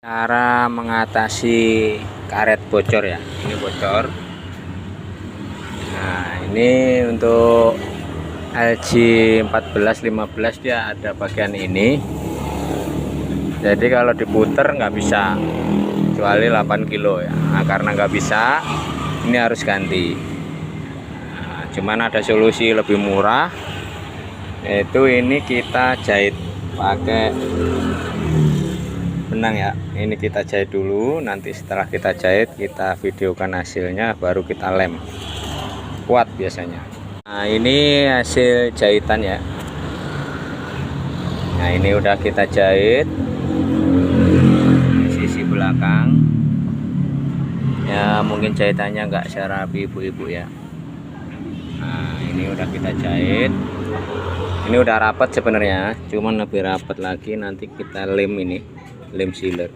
Cara mengatasi karet bocor ya, ini bocor. Nah, ini untuk LG 1415 dia ada bagian ini. Jadi kalau diputer nggak bisa, kecuali 8 kilo ya. Nah, karena nggak bisa, ini harus ganti. Nah, cuman ada solusi lebih murah, yaitu ini kita jahit pakai benang ya. Ini kita jahit dulu, nanti setelah kita jahit kita videokan hasilnya, baru kita lem. Kuat biasanya. Nah, ini hasil jahitan ya. Nah, ini udah kita jahit sisi belakang ya, mungkin jahitannya nggak serapi ibu-ibu ya. Nah, ini udah kita jahit, ini udah rapat sebenarnya, cuman lebih rapat lagi nanti kita lem, ini lem sealer.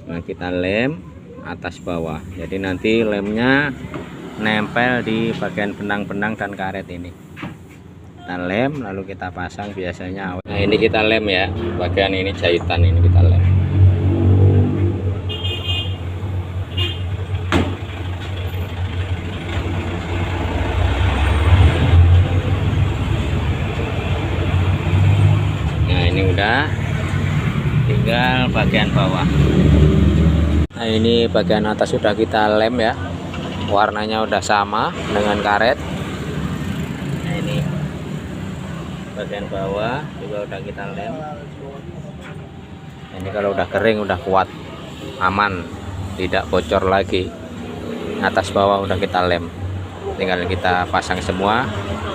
Nah, kita lem atas bawah, jadi nanti lemnya nempel di bagian benang-benang dan karet ini. Kita lem lalu kita pasang biasanya. Nah, ini kita lem ya, bagian ini jahitan ini kita lem. Nah, ini udah, tinggal bagian bawah. Nah, ini bagian atas sudah kita lem ya, warnanya udah sama dengan karet. Nah, ini bagian bawah juga udah kita lem. Ini kalau udah kering udah kuat, aman, tidak bocor lagi. Atas bawah udah kita lem, tinggal kita pasang semua.